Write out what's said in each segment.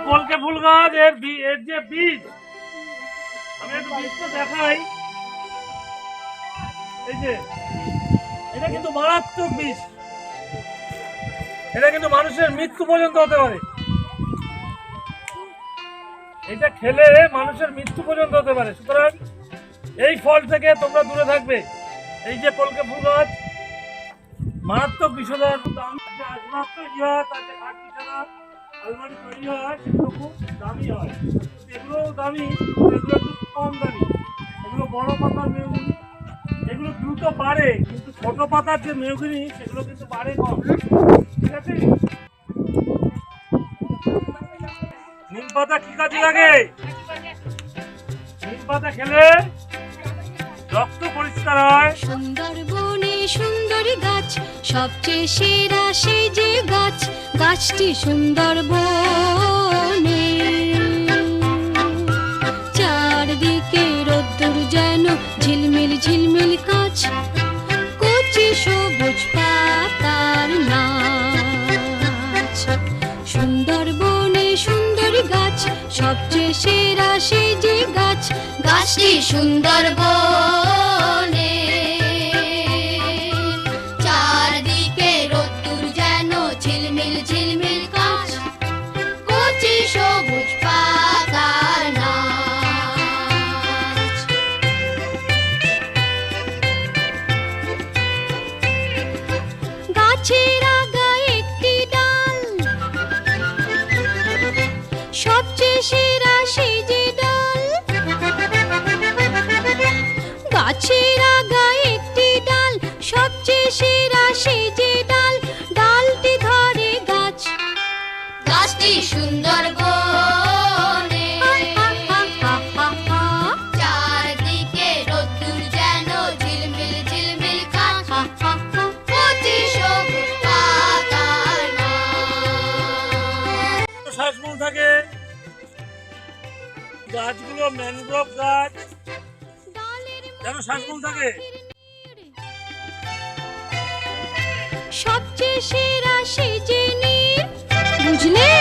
কলকে ফুল গাছ এর যে বীজ, আমি একটু বীজটা দেখাই। এই যে এটা কিন্তু মারাত্মক বিষ, এটা কিন্তু মানুষের মৃত্যু পর্যন্ত হতে পারে। এটা খেলে মানুষের মৃত্যু পর্যন্ত হতে পারে। সুতরাং এই ফল থেকে তোমরা দূরে থাকবে। এই যে কলকে ফুল গাছ মারাত্মক বিষধর, আসবাব তৈরি হয়, তাতে কাঠ বিছানা আলমারি তৈরি হয়, সেগুলো খুব দামি হয়। এগুলো দামি, এগুলো একটু কম দামি। এগুলো বড় পাতার মেহগিনি, এগুলো দ্রুত বাড়ে, কিন্তু ছোট পাতার যে মেহগিনি সেগুলো কিন্তু বাড়ে কম। ঠিক আছে। নিম পাতা কি কাজে লাগে? নিম পাতা খেলে রক্ত পরিষ্কার হয়। সুন্দরবনে সুন্দরী গাছ, সবচেয়ে সেরা সেই যে গাছ, গাছটি সুন্দরবনে। চারদিকে রোদ্দুর যেন ঝিলমিল ঝিলমিল কাঁচ, কচি সবুজ পাতার নাচ। সুন্দরবনে সুন্দরী গাছ, সবচেয়ে সেরা সেই যে গাছ, গাছটি সুন্দরবনে। চারদিকে রোদ্দুর যেন ঝিলমিল ঝিলমিল কাঁচ, কচি সবুজ পাতার নাচ। গাছের আগায় একটি ডাল, সবচেয়ে সেরা সেই যে ডাল। গাছের আগায় একটি ডাল, সবচেয়ে সেরা সেই যে ডাল, ডালটি ধরে গাছ, গাছটি সুন্দরবনে। চারদিকে রোদ্দুর যেন ঝিলমিল ঝিলমিল কাঁচ, কচি সবুজ পাতার নাচ। শ্বাসমূল থাকে। গাছগুলো ম্যানগ্রোভ গাছ, যেন শ্বাসমূল থাকে। সবচেয়ে সেরা সেই যে নীড়, বুঝলে?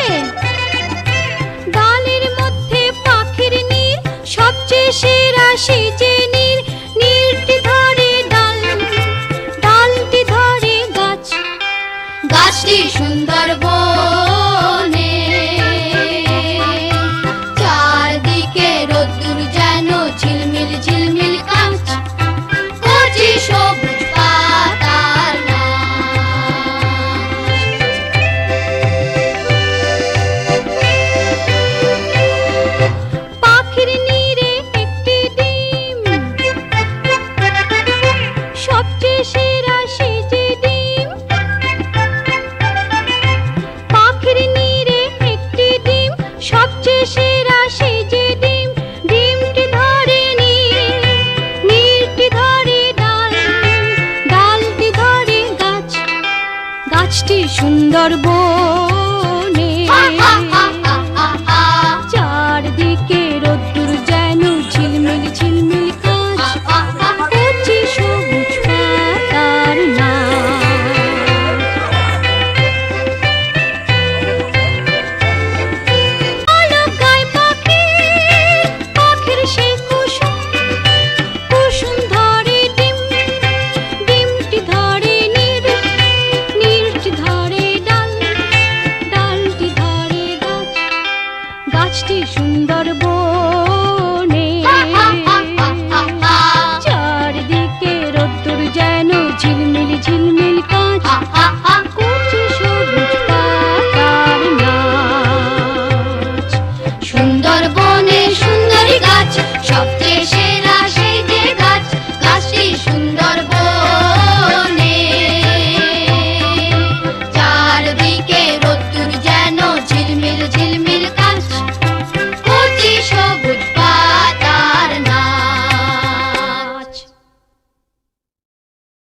ডালের মধ্যে পাখির নীড়, সবচেয়ে সেরা সেই যে নীড়। নীড়টি ধরে ডাল, ডালটি ধরে গাছ, গাছটি সুন্দরবনে। চারদিকে রোদ্দুর যেন ঝিলমিল ঝিলমিল কাঁচ, কচি সবুজ পাতার নাচ। পাখির নীড়ে একটি ডিম, সবচেয়ে সেরা সেই যে ডিম। পাখির নীড়ে একটি ডিম, সবচেয়ে সেরা সেই যে ডিম। ডিমটি ধরে নীড়, নীড়টি ধরে ডাল, ডালটি ধরে গাছ, গাছটি সুন্দরবন।